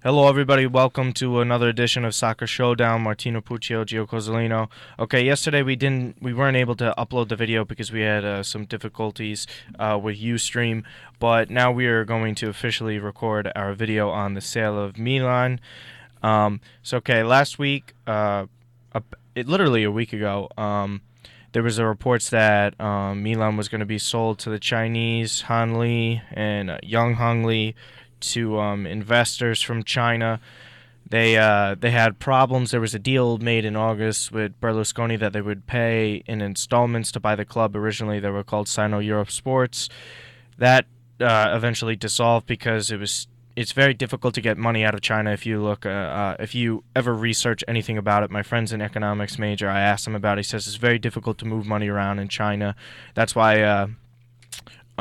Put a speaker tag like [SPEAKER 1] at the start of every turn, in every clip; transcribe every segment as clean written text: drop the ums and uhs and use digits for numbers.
[SPEAKER 1] Hello, everybody. Welcome to another edition of Soccer Showdown. Martino Puccio, Gio Cozzolino. Okay, yesterday we weren't able to upload the video because we had some difficulties with UStream, but now we are going to officially record our video on the sale of Milan. Last week, literally a week ago, there was a reports that Milan was going to be sold to the Chinese Han Li and Young Hong Li to investors from China. They had problems. There was a deal made in August with Berlusconi that they would pay in installments to buy the club. Originally, they were called Sino Europe Sports. That eventually dissolved because it's very difficult to get money out of China. If you ever research anything about it, my friend's an economics major. I asked him about it. He says it's very difficult to move money around in China. That's why.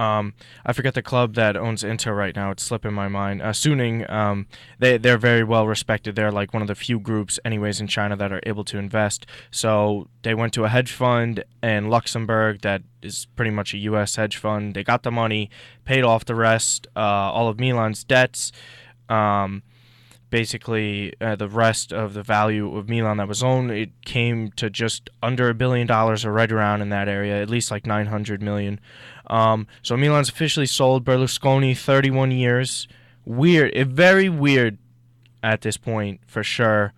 [SPEAKER 1] I forget the club that owns Inter right now. It's slipping my mind. Suning. They're very well respected. They're like one of the few groups, anyways, in China that are able to invest. So they went to a hedge fund in Luxembourg that is pretty much a U.S. hedge fund. They got the money, paid off the rest, all of Milan's debts. Basically, the rest of the value of Milan that was owned, it came to just under $1 billion, or right around in that area, at least like 900 million. So Milan's officially sold. Berlusconi, 31 years. Weird, very weird at this point for sure.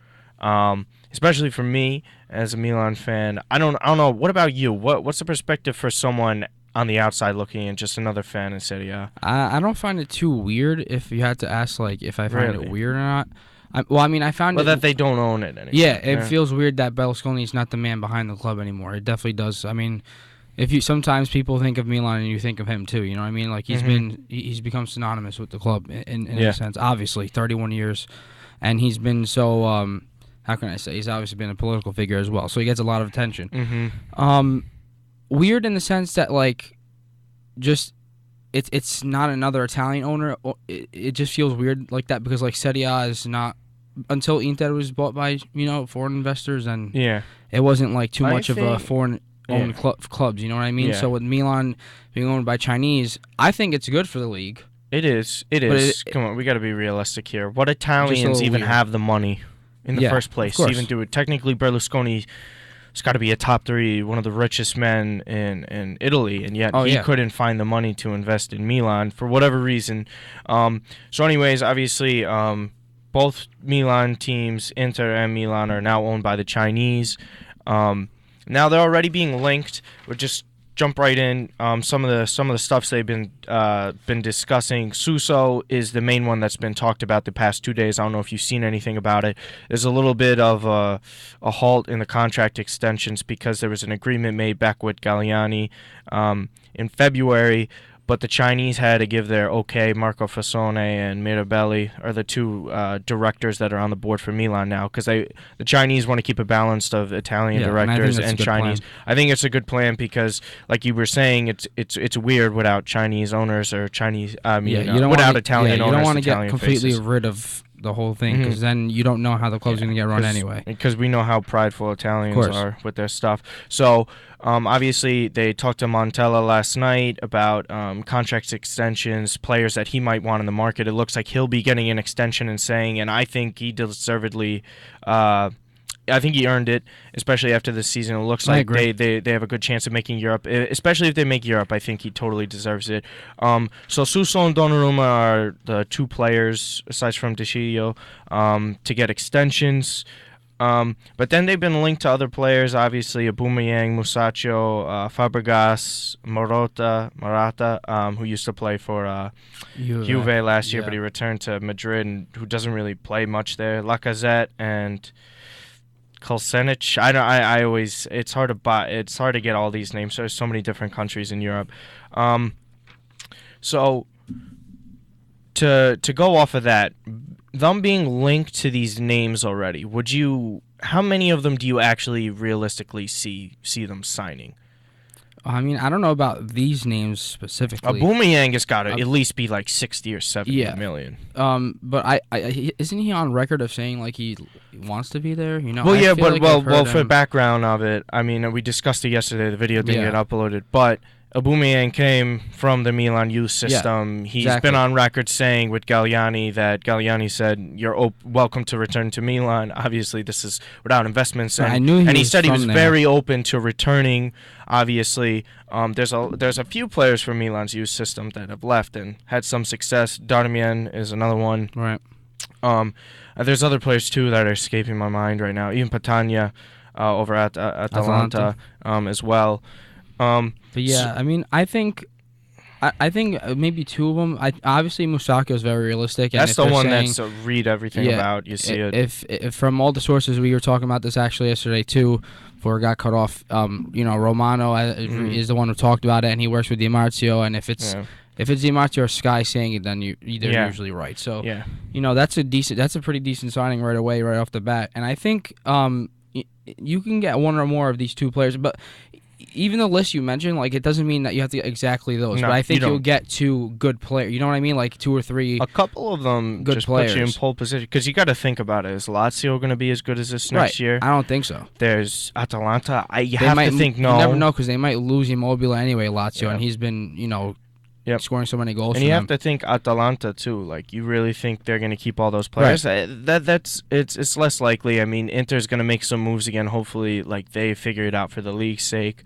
[SPEAKER 1] Especially for me as a Milan fan. I don't know. What about you? What's the perspective for someone on the outside looking in, just another fan in Serie A?
[SPEAKER 2] I don't find it too weird. If you had to ask, like, if I find
[SPEAKER 1] Really?
[SPEAKER 2] it weird or not. I found
[SPEAKER 1] Well,
[SPEAKER 2] it.
[SPEAKER 1] that they don't own it anymore.
[SPEAKER 2] Yeah, it feels weird that Berlusconi is not the man behind the club anymore. It definitely does. I mean, if you sometimes people think of Milan and you think of him too. You know what I mean? Like he's become synonymous with the club in a sense. Obviously, 31 years, and he's been so. How can I say? He's obviously been a political figure as well, so he gets a lot of attention. Weird in the sense that just it's not another Italian owner. It just feels weird like that because like Serie A is not until Inter was bought by foreign investors, and it wasn't like too much of a foreign owned clubs. You know what I mean?
[SPEAKER 1] Yeah.
[SPEAKER 2] So with Milan being owned by Chinese, I think it's good for the league.
[SPEAKER 1] It is. It is. Come on, we got to be realistic here. What Italians even have the money in the first place to even do it? Technically, Berlusconi has got to be a top three, one of the richest men in Italy, and yet he couldn't find the money to invest in Milan for whatever reason. Anyways, obviously, both Milan teams, Inter and Milan, are now owned by the Chinese. Now they're already being linked. We'll just jump right in. Some of the stuffs they've been discussing. Suso is the main one that's been talked about the past 2 days. I don't know if you've seen anything about it. There's a little bit of a halt in the contract extensions because there was an agreement made back with Galliani in February, but the Chinese had to give their okay. Marco Fassone and Mirabelli are the two directors that are on the board for Milan now because the Chinese want to keep a balance of Italian directors and Chinese. I think it's a good plan because, like you were saying, it's weird without Chinese owners or Chinese. Without Italian owners.
[SPEAKER 2] You don't want to
[SPEAKER 1] get
[SPEAKER 2] completely rid of the whole thing because then you don't know how the club's going to get run anyway.
[SPEAKER 1] Because we know how prideful Italians are with their stuff. So obviously they talked to Montella last night about contract extensions, players that he might want in the market. It looks like he'll be getting an extension and saying, and I think he deservedly. I think he earned it, especially after this season. It looks like they have a good chance of making Europe, especially if they make Europe. I think he totally deserves it. So Suso and Donnarumma are the two players, aside from De Sciglio, to get extensions. But then they've been linked to other players, obviously Aubameyang, Musacchio, Fabregas, Morata, who used to play for Juve last year, but he returned to Madrid, and who doesn't really play much there. Lacazette and Kolsenic. It's hard to buy. It's hard to get all these names. There's so many different countries in Europe. So to go off of that, them being linked to these names already, how many of them do you actually realistically see them signing?
[SPEAKER 2] I mean, I don't know about these names specifically.
[SPEAKER 1] Aubameyang has got to at least be like 60 or 70 million.
[SPEAKER 2] But isn't he on record of saying like he wants to be there?
[SPEAKER 1] For the background of it, I mean, we discussed it yesterday. The video didn't get uploaded, but Aubameyang came from the Milan youth
[SPEAKER 2] Yeah,
[SPEAKER 1] system. He's
[SPEAKER 2] exactly.
[SPEAKER 1] been on record saying with Galliani that Galliani said, "You're welcome to return to Milan." Obviously, this is without investments,
[SPEAKER 2] I
[SPEAKER 1] and
[SPEAKER 2] knew he
[SPEAKER 1] he
[SPEAKER 2] was
[SPEAKER 1] said he was
[SPEAKER 2] from there.
[SPEAKER 1] very open to returning. Obviously, there's a few players from Milan's youth system that have left and had some success. Darmian is another one.
[SPEAKER 2] Right.
[SPEAKER 1] There's other players too that are escaping my mind right now. Even Patania over at Atalanta as well.
[SPEAKER 2] But yeah, I mean, I think maybe two of them. Obviously Musacchio is very realistic. And
[SPEAKER 1] That's
[SPEAKER 2] if
[SPEAKER 1] the
[SPEAKER 2] they're
[SPEAKER 1] one
[SPEAKER 2] saying,
[SPEAKER 1] that's read everything
[SPEAKER 2] yeah,
[SPEAKER 1] about. You see it.
[SPEAKER 2] If from all the sources we were talking about this actually yesterday too, before it got cut off. Romano is the one who talked about it, and he works with Di Marzio. And if it's Di Marzio or Sky saying it, then they're usually right. So that's a pretty decent signing right away, right off the bat. And I think you can get one or more of these two players, but even the list you mentioned, like, it doesn't mean that you have to get exactly those.
[SPEAKER 1] No,
[SPEAKER 2] but I think
[SPEAKER 1] you don't.
[SPEAKER 2] you'll get two good players. You know what I mean? Like two or three.
[SPEAKER 1] A couple of them
[SPEAKER 2] good
[SPEAKER 1] just
[SPEAKER 2] players.
[SPEAKER 1] put you in pole position because you got to think about it. Is Lazio going to be as good as this next year?
[SPEAKER 2] I don't think so.
[SPEAKER 1] There's Atalanta. You
[SPEAKER 2] They
[SPEAKER 1] have
[SPEAKER 2] might,
[SPEAKER 1] to think no.
[SPEAKER 2] You never know because they might lose Immobile anyway, Lazio,
[SPEAKER 1] Yeah.
[SPEAKER 2] and he's been
[SPEAKER 1] Yep.
[SPEAKER 2] scoring so many goals.
[SPEAKER 1] And
[SPEAKER 2] for
[SPEAKER 1] you
[SPEAKER 2] them.
[SPEAKER 1] have to think Atalanta too. Like, you really think they're going to keep all those players? It's less likely. I mean, Inter's going to make some moves again. Hopefully, like, they figure it out for the league's sake.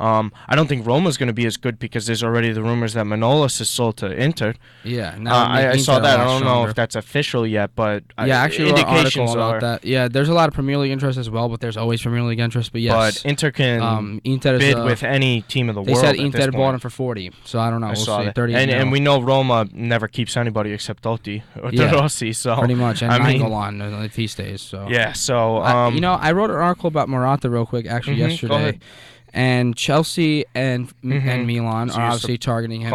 [SPEAKER 1] I don't think Roma's going to be as good because there's already the rumors that Manolas is sold to Inter.
[SPEAKER 2] Yeah,
[SPEAKER 1] I saw that. I don't know if that's official yet, but
[SPEAKER 2] actually, wrote an article
[SPEAKER 1] indications
[SPEAKER 2] about
[SPEAKER 1] are.
[SPEAKER 2] that. Yeah, there's a lot of Premier League interest as well, but there's always Premier League interest. But yes,
[SPEAKER 1] But Inter can
[SPEAKER 2] Inter
[SPEAKER 1] bid with any team of the
[SPEAKER 2] They
[SPEAKER 1] world.
[SPEAKER 2] said
[SPEAKER 1] at this
[SPEAKER 2] Inter bought
[SPEAKER 1] point.
[SPEAKER 2] him for 40, so I don't know.
[SPEAKER 1] I
[SPEAKER 2] We'll
[SPEAKER 1] saw
[SPEAKER 2] see.
[SPEAKER 1] that.
[SPEAKER 2] 30
[SPEAKER 1] And we know Roma never keeps anybody except Totti or De Rossi. So
[SPEAKER 2] pretty much, and
[SPEAKER 1] I mean,
[SPEAKER 2] Nainggolan if he stays. So
[SPEAKER 1] yeah. So
[SPEAKER 2] I wrote an article about Morata real quick actually
[SPEAKER 1] Go
[SPEAKER 2] yesterday,
[SPEAKER 1] ahead.
[SPEAKER 2] and Chelsea and Milan
[SPEAKER 1] So
[SPEAKER 2] are
[SPEAKER 1] you're
[SPEAKER 2] obviously targeting him.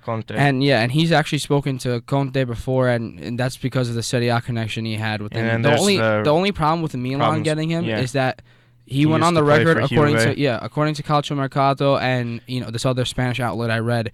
[SPEAKER 1] Conte.
[SPEAKER 2] And he's actually spoken to Conte before, and that's because of the Serie A connection he had with him.
[SPEAKER 1] And
[SPEAKER 2] The
[SPEAKER 1] there's
[SPEAKER 2] the only problem with Milan getting him is that he went
[SPEAKER 1] used
[SPEAKER 2] on the
[SPEAKER 1] to play
[SPEAKER 2] record
[SPEAKER 1] for
[SPEAKER 2] according
[SPEAKER 1] Juve.
[SPEAKER 2] to Calcio Mercato and this other Spanish outlet I read.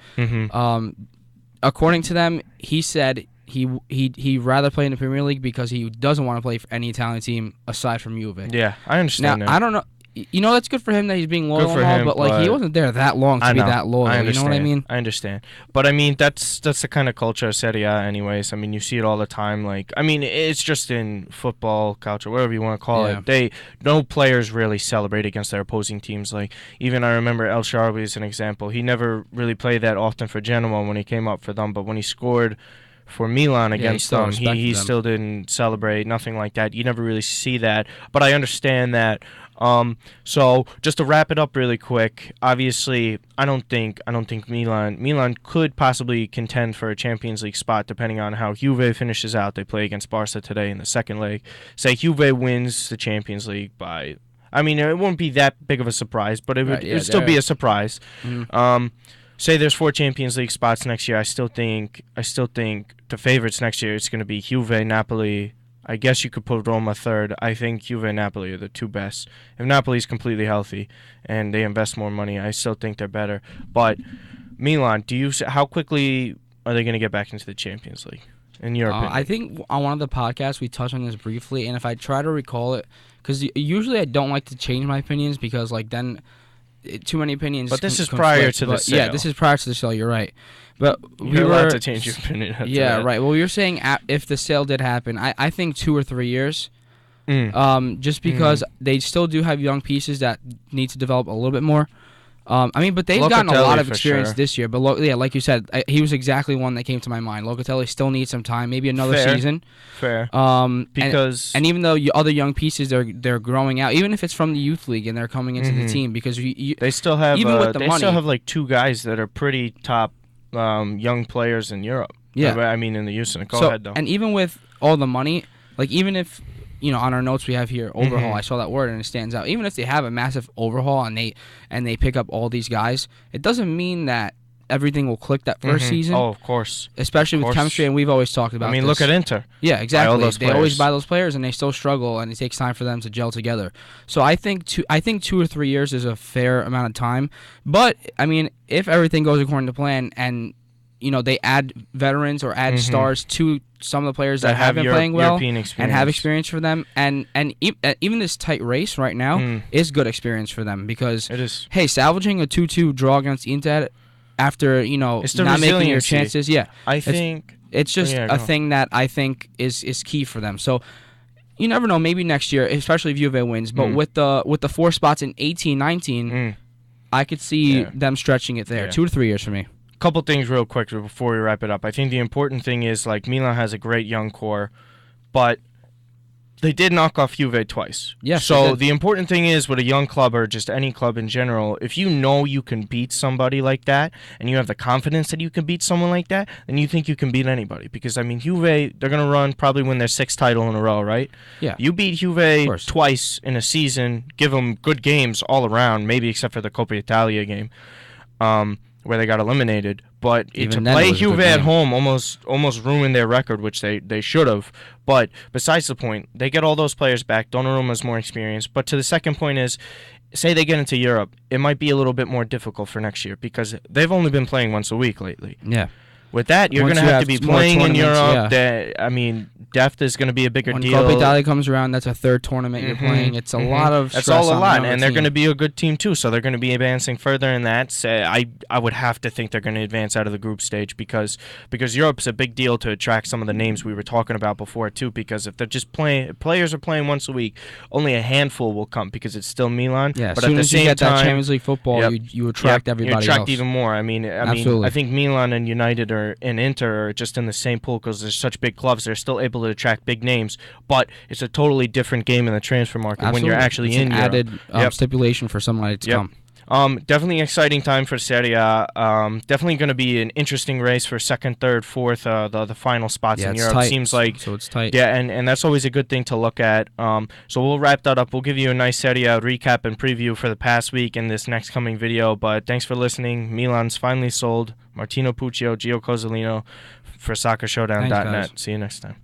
[SPEAKER 2] According to them, he said he'd rather play in the Premier League because he doesn't want to play for any Italian team aside from Juve.
[SPEAKER 1] Yeah, I understand.
[SPEAKER 2] Now
[SPEAKER 1] that.
[SPEAKER 2] I don't know. That's good for him that he's being loyal
[SPEAKER 1] Good for
[SPEAKER 2] and all,
[SPEAKER 1] him,
[SPEAKER 2] but like he wasn't there that long to be that loyal.
[SPEAKER 1] I
[SPEAKER 2] You
[SPEAKER 1] understand.
[SPEAKER 2] know what I mean?
[SPEAKER 1] I understand. But I mean, that's the kind of culture of Serie A anyways. I mean, you see it all the time. Like, I mean, it's just in football culture, whatever you want to call it. No players really celebrate against their opposing teams. Like, even I remember El Shaarawy as an example. He never really played that often for Genoa when he came up for them, but when he scored for Milan against them, he still didn't celebrate, nothing like that. You never really see that, but I understand that. So just to wrap it up really quick, obviously I don't think Milan could possibly contend for a Champions League spot depending on how Juve finishes out. They play against Barca today in the second leg. Say Juve wins the Champions League by, I mean, it won't be that big of a surprise, but it would still be a surprise. Say there's 4 Champions League spots next year. I still think the favorites next year it's going to be Juve, Napoli. I guess you could put Roma third. I think Juve and Napoli are the two best. If Napoli's completely healthy and they invest more money, I still think they're better. But Milan, how quickly are they going to get back into the Champions League, in your opinion?
[SPEAKER 2] I think on one of the podcasts we touched on this briefly, and if I try to recall it, because usually I don't like to change my opinions because like then too many opinions.
[SPEAKER 1] But this is prior to the sale.
[SPEAKER 2] Yeah, this is prior to the sale. You're right. But
[SPEAKER 1] you're allowed to change your opinion.
[SPEAKER 2] Right. Well, you're saying if the sale did happen, I think 2 or 3 years. Just because they still do have young pieces that need to develop a little bit more. I mean, but they've gotten a lot of experience this year. But like you said, he was exactly one that came to my mind. Locatelli still needs some time, maybe another season.
[SPEAKER 1] Fair.
[SPEAKER 2] Because and even though other young pieces they're growing out, even if it's from the youth league and they're coming into the team, because
[SPEAKER 1] they still have
[SPEAKER 2] even with the money,
[SPEAKER 1] still have like 2 guys that are pretty top young players in Europe.
[SPEAKER 2] Yeah,
[SPEAKER 1] I mean in the youth. Go ahead though.
[SPEAKER 2] And even with all the money, like even if on our notes we have here overhaul. I saw that word and it stands out. Even if they have a massive overhaul and they pick up all these guys, it doesn't mean that everything will click that first season.
[SPEAKER 1] Oh, of course.
[SPEAKER 2] Especially with chemistry, and we've always talked about.
[SPEAKER 1] I mean, look at Inter.
[SPEAKER 2] Yeah, exactly. They
[SPEAKER 1] players.
[SPEAKER 2] always buy those players, and they still struggle, and it takes time for them to gel together. So I think 2 or 3 years is a fair amount of time. But I mean, if everything goes according to plan, and they add veterans or add stars to some of the players that have been playing well and have experience for them. And even this tight race right now is good experience for them because,
[SPEAKER 1] it is.
[SPEAKER 2] Hey, salvaging a 2-2 draw against Inter after, not making your chances. Yeah.
[SPEAKER 1] I think
[SPEAKER 2] it's just a thing that I think is key for them. So you never know, maybe next year, especially if Juve wins, but with the 4 spots in 18, 19, I could see them stretching it there. 2 to 3 years for me.
[SPEAKER 1] Couple things real quick before we wrap it up. I think the important thing is, like, Milan has a great young core, but they did knock off Juve twice.
[SPEAKER 2] Yes.
[SPEAKER 1] So the important thing is, with a young club or just any club in general, if you know you can beat somebody like that and you have the confidence that you can beat someone like that, then you think you can beat anybody. Because, I mean, Juve, they're going to probably win their 6th title in a row, right?
[SPEAKER 2] Yeah.
[SPEAKER 1] You beat Juve twice in a season, give them good games all around, maybe except for the Coppa Italia game. Where they got eliminated, but to play Juve at home almost ruined their record, which they should have. But besides the point, they get all those players back. Donnarumma's more experienced. But to the second point is, say they get into Europe, it might be a little bit more difficult for next year because they've only been playing once a week lately.
[SPEAKER 2] Yeah.
[SPEAKER 1] With that, you're going to have to be playing in Europe. I mean, depth is going to be a bigger deal.
[SPEAKER 2] When Coppa Italia comes around, that's a 3rd tournament you're playing. It's a lot of stress.
[SPEAKER 1] That's all a lot, and they're going to be a good team too. So they're going to be advancing further in that. I would have to think they're going to advance out of the group stage because Europe's a big deal to attract some of the names we were talking about before too. Because if they're just players are playing once a week, only a handful will come because it's still Milan.
[SPEAKER 2] Yeah,
[SPEAKER 1] but
[SPEAKER 2] as soon as you get that Champions League football, you attract everybody else.
[SPEAKER 1] You attract even more. I mean, I think Milan and United and Inter are just in the same pool because they're such big clubs. They're still able to attract big names, but it's a totally different game in the transfer market when you're actually in Europe.
[SPEAKER 2] It's an added stipulation for somebody to come.
[SPEAKER 1] Definitely an exciting time for Serie A. Definitely going to be an interesting race for 2nd, 3rd, 4th, the final spots in Europe.
[SPEAKER 2] Tight.
[SPEAKER 1] Seems like
[SPEAKER 2] so it's tight.
[SPEAKER 1] Yeah, and that's always a good thing to look at. So we'll wrap that up. We'll give you a nice Serie A recap and preview for the past week in this next coming video. But thanks for listening. Milan's finally sold. Martino Puccio, Gio Cozzolino for SoccerShowdown.net. See you next time.